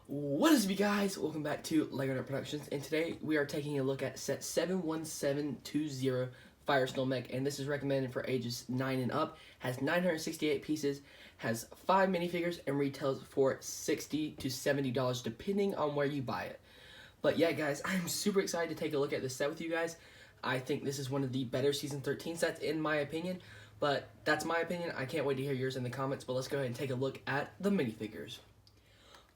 What is up, you guys? Welcome back to LEGO Nerd Productions, and today we are taking a look at set 71720 Firestone Mech, and this is recommended for ages 9 and up. Has 968 pieces, has 5 minifigures, and retails for $60 to $70 depending on where you buy it. But yeah, guys, I'm super excited to take a look at this set with you guys. I think this is one of the better Season 13 sets in my opinion, but that's my opinion. I can't wait to hear yours in the comments, but let's go ahead and take a look at the minifigures.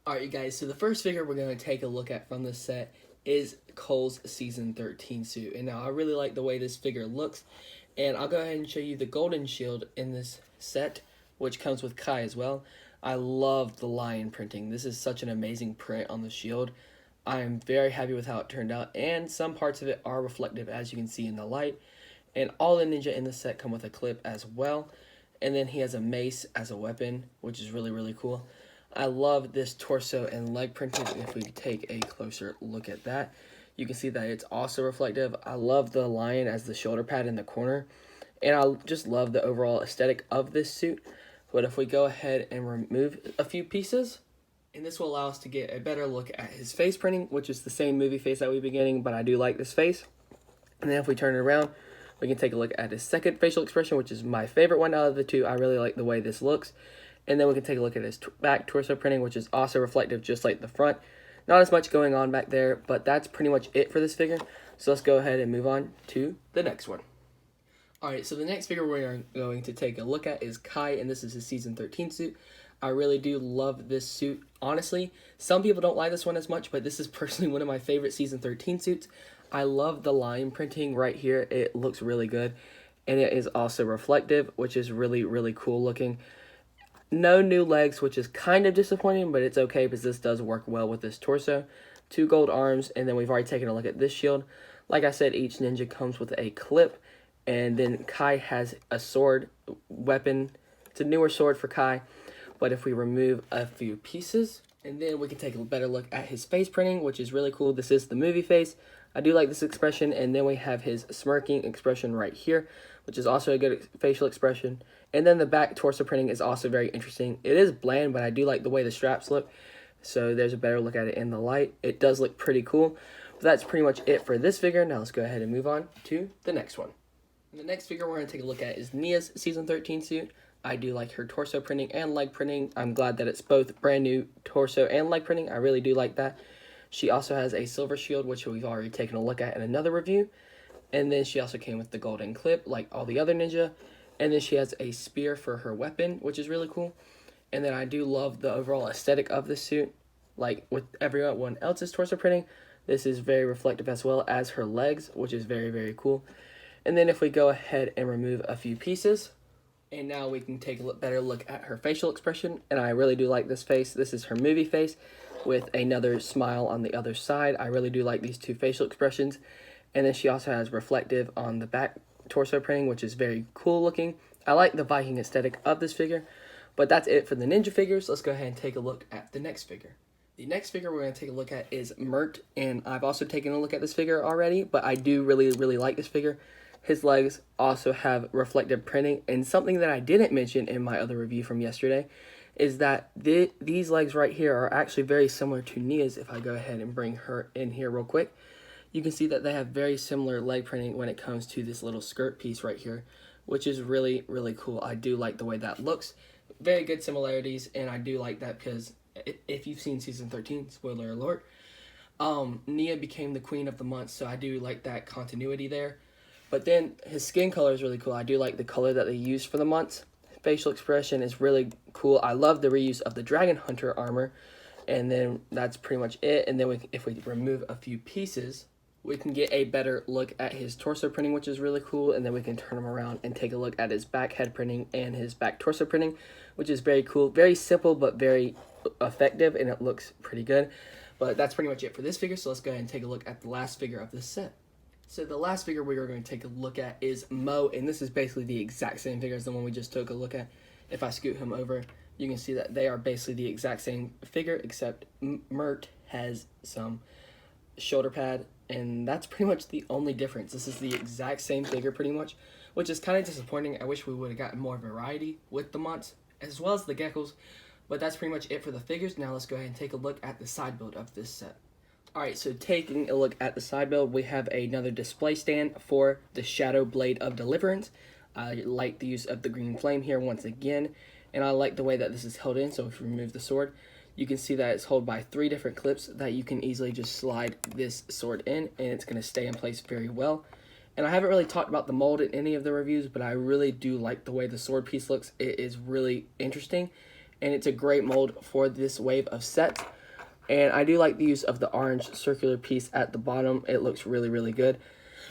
Alright, you guys, so the first figure we're going to take a look at from this set is Cole's Season 13 suit. And now I really like the way this figure looks, and I'll go ahead and show you the golden shield in this set, which comes with Kai as well. I love the lion printing. This is such an amazing print on the shield. I am very happy with how it turned out, and some parts of it are reflective, as you can see in the light. And all the ninja in the set come with a clip as well. And then he has a mace as a weapon, which is really, really cool. I love this torso and leg printing. If we take a closer look at that, you can see that it's also reflective. I love the lion as the shoulder pad in the corner, and I just love the overall aesthetic of this suit. But if we go ahead and remove a few pieces, and this will allow us to get a better look at his face printing, which is the same movie face that we've been getting, but I do like this face. And then if we turn it around, we can take a look at his second facial expression, which is my favorite one out of the two. I really like the way this looks. And then we can take a look at his back torso printing, which is also reflective just like the front. Not as much going on back there, but that's pretty much it for this figure. So let's go ahead and move on to the next one. Alright, so the next figure we're going to take a look at is Kai, and this is his Season 13 suit. I really do love this suit, honestly. Some people don't like this one as much, but this is personally one of my favorite Season 13 suits. I love the line printing right here. It looks really good. And it is also reflective, which is really, really cool looking. No new legs, which is kind of disappointing, but it's okay because this does work well with this torso. 2 gold arms, and then we've already taken a look at this shield. Like I said, each ninja comes with a clip, and then Kai has a sword weapon. It's a newer sword for Kai, but if we remove a few pieces, and then we can take a better look at his face printing, which is really cool. This is the movie face. I do like this expression, and then we have his smirking expression right here, which is also a good facial expression. And then the back torso printing is also very interesting. It is bland, but I do like the way the straps look. So there's a better look at it in the light. It does look pretty cool. But that's pretty much it for this figure. Now let's go ahead and move on to the next one. And the next figure we're going to take a look at is Nia's Season 13 suit. I do like her torso printing and leg printing. I'm glad that it's both brand new torso and leg printing. I really do like that. She also has a silver shield, which we've already taken a look at in another review. And then she also came with the golden clip, like all the other ninja. And then she has a spear for her weapon, which is really cool. And then I do love the overall aesthetic of this suit. Like with everyone else's torso printing, this is very reflective as well as her legs, which is very, very cool. And then if we go ahead and remove a few pieces, and now we can take a better look at her facial expression. And I really do like this face. This is her movie face with another smile on the other side. I really do like these two facial expressions. And then she also has reflective on the back torso printing, which is very cool looking. I like the Viking aesthetic of this figure. But that's it for the ninja figures. Let's go ahead and take a look at the next figure. The next figure we're going to take a look at is Mert, and I've also taken a look at this figure already, but I do really, really like this figure. His legs also have reflective printing, and something that I didn't mention in my other review from yesterday is that these legs right here are actually very similar to Nia's. If I go ahead and bring her in here real quick, you can see that they have very similar leg printing when it comes to this little skirt piece right here, which is really, really cool. I do like the way that looks. Very good similarities, and I do like that because if you've seen Season 13, spoiler alert, Nia became the queen of the month, so I do like that continuity there. But then his skin color is really cool. I do like the color that they used for the months. Facial expression is really cool. I love the reuse of the Dragon Hunter armor, and then that's pretty much it. And then if we remove a few pieces, we can get a better look at his torso printing, which is really cool. And then we can turn him around and take a look at his back head printing and his back torso printing, which is very cool. Very simple, but very effective, and it looks pretty good. But that's pretty much it for this figure. So let's go ahead and take a look at the last figure of this set. So the last figure we are going to take a look at is Mo, and this is basically the exact same figure as the one we just took a look at. If I scoot him over, you can see that they are basically the exact same figure, except Mert has some shoulder pad, and that's pretty much the only difference. This is the exact same figure pretty much, which is kind of disappointing. I wish we would have gotten more variety with the months as well as the geckos, But that's pretty much it for the figures. Now let's go ahead and take a look at the side build of this set. Alright, so taking a look at the side build, we have another display stand for the Shadow Blade of Deliverance. I like the use of the green flame here once again, and I like the way that this is held in. So if you remove the sword, you can see that it's held by 3 different clips that you can easily just slide this sword in, and it's going to stay in place very well. And I haven't really talked about the mold in any of the reviews, but I really do like the way the sword piece looks. It is really interesting, and it's a great mold for this wave of sets. And I do like the use of the orange circular piece at the bottom. It looks really, really good.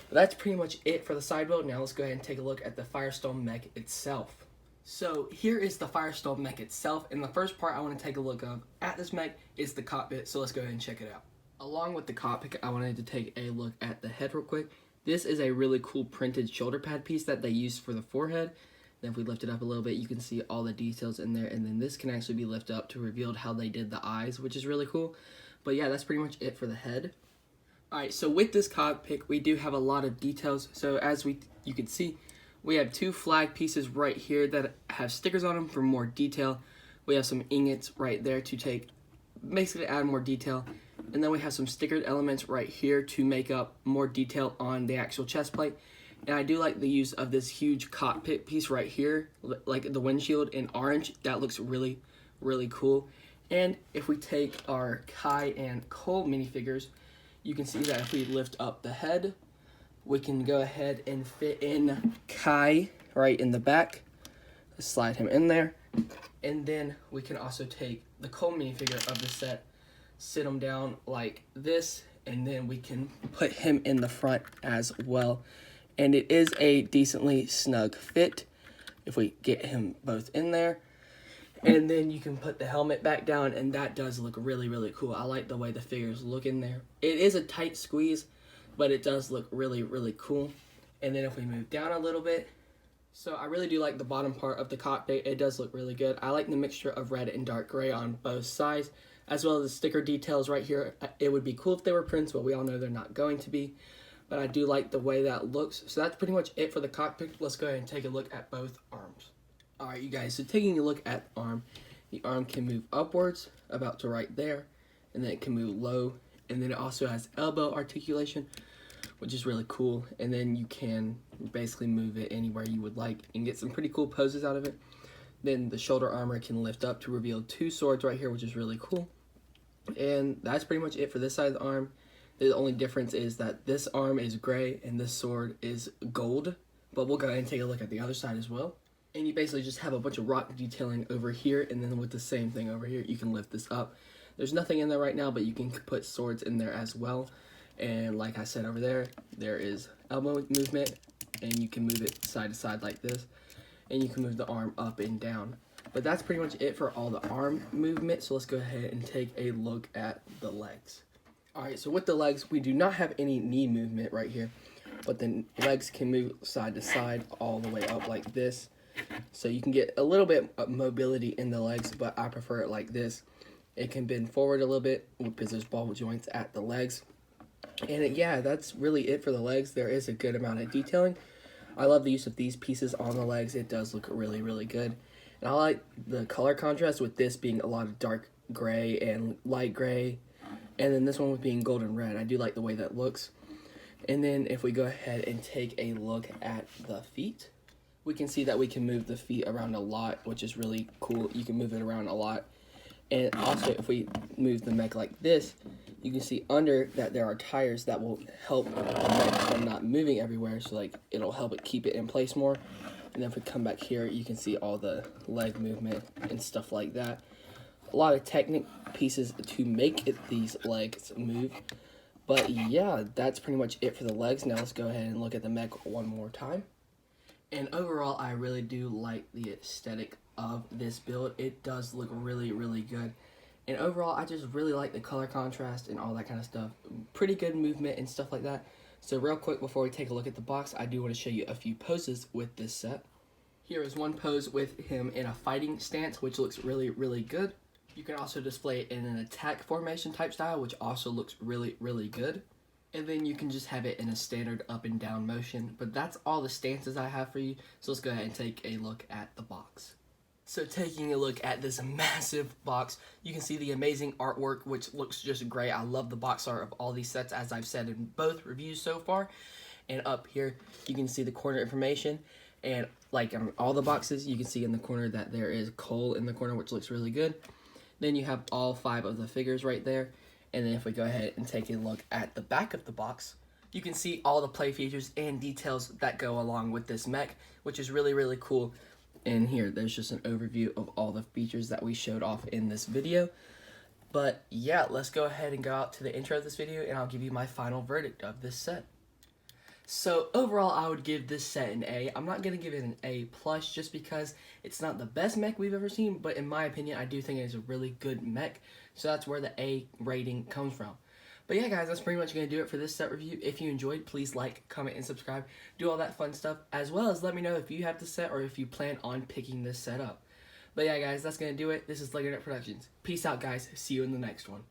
But that's pretty much it for the side build. Now let's go ahead and take a look at the Firestone Mech itself. So here is the Firestone Mech itself, and the first part I want to take a look at this mech is the cockpit, so let's go ahead and check it out. Along with the cockpit, I wanted to take a look at the head real quick. This is a really cool printed shoulder pad piece that they used for the forehead. Then if we lift it up a little bit, you can see all the details in there, and then this can actually be lifted up to reveal how they did the eyes, which is really cool. But yeah, that's pretty much it for the head. Alright, so with this cockpit, we do have a lot of details. So as you can see, we have 2 flag pieces right here that have stickers on them for more detail. We have some ingots right there to basically add more detail. And then we have some stickered elements right here to make up more detail on the actual chest plate. And I do like the use of this huge cockpit piece right here, like the windshield in orange. That looks really, really cool. And if we take our Kai and Cole minifigures, you can see that if we lift up the head, we can go ahead and fit in Kai right in the back. Let's slide him in there. And then we can also take the Cole minifigure of the set, sit him down like this, and then we can put him in the front as well. And it is a decently snug fit if we get him both in there. And then you can put the helmet back down, and that does look really, really cool. I like the way the figures look in there. It is a tight squeeze, but it does look really, really cool. And then if we move down a little bit, so I really do like the bottom part of the cockpit. It does look really good. I like the mixture of red and dark gray on both sides, as well as the sticker details right here. It would be cool if they were prints, but we all know they're not going to be. But I do like the way that looks. So that's pretty much it for the cockpit. Let's go ahead and take a look at both arms. Alright, you guys, so taking a look at the arm can move upwards about to right there, and then it can move low, and then it also has elbow articulation, which is really cool. And then you can basically move it anywhere you would like and get some pretty cool poses out of it. Then the shoulder armor can lift up to reveal 2 swords right here, which is really cool. And that's pretty much it for this side of the arm. The only difference is that this arm is gray and this sword is gold. But we'll go ahead and take a look at the other side as well. And you basically just have a bunch of rock detailing over here, and then with the same thing over here, you can lift this up. There's nothing in there right now, but you can put swords in there as well. And like I said over there, there is elbow movement, and you can move it side to side like this. And you can move the arm up and down. But that's pretty much it for all the arm movement. So let's go ahead and take a look at the legs. Alright, so with the legs, we do not have any knee movement right here, but the legs can move side to side all the way up like this. So you can get a little bit of mobility in the legs, but I prefer it like this. It can bend forward a little bit because there's ball joints at the legs. And yeah, that's really it for the legs. There is a good amount of detailing. I love the use of these pieces on the legs. It does look really, really good. And I like the color contrast with this being a lot of dark gray and light gray. And then this one with being golden red. I do like the way that looks. And then if we go ahead and take a look at the feet, we can see that we can move the feet around a lot, which is really cool. You can move it around a lot. And also if we move the mech like this, you can see under that there are tires that will help the mech from not moving everywhere. So like it'll help it keep it in place more. And then if we come back here, you can see all the leg movement and stuff like that. A lot of technique pieces to make these legs move. But yeah, that's pretty much it for the legs. Now let's go ahead and look at the mech one more time. And overall, I really do like the aesthetic of this build. It does look really, really good. And overall, I just really like the color contrast and all that kind of stuff. Pretty good movement and stuff like that. So real quick, before we take a look at the box, I do want to show you a few poses with this set. Here is one pose with him in a fighting stance, which looks really, really good. You can also display it in an attack formation type style, which also looks really, really good. And then you can just have it in a standard up and down motion. But that's all the stances I have for you. So let's go ahead and take a look at the box. So taking a look at this massive box, you can see the amazing artwork, which looks just great. I love the box art of all these sets, as I've said in both reviews so far. And up here, you can see the corner information. And like on all the boxes, you can see in the corner that there is Cole in the corner, which looks really good. Then you have all 5 of the figures right there. And then if we go ahead and take a look at the back of the box, you can see all the play features and details that go along with this mech, which is really, really cool. And here, there's just an overview of all the features that we showed off in this video. But yeah, let's go ahead and go out to the intro of this video, and I'll give you my final verdict of this set. So overall, I would give this set an A. I'm not going to give it an A+, just because it's not the best mech we've ever seen, but in my opinion, I do think it is a really good mech. So that's where the A rating comes from. But yeah, guys, that's pretty much going to do it for this set review. If you enjoyed, please like, comment, and subscribe. Do all that fun stuff, as well as let me know if you have the set or if you plan on picking this set up. But yeah, guys, that's going to do it. This is LEGO Productions. Peace out, guys. See you in the next one.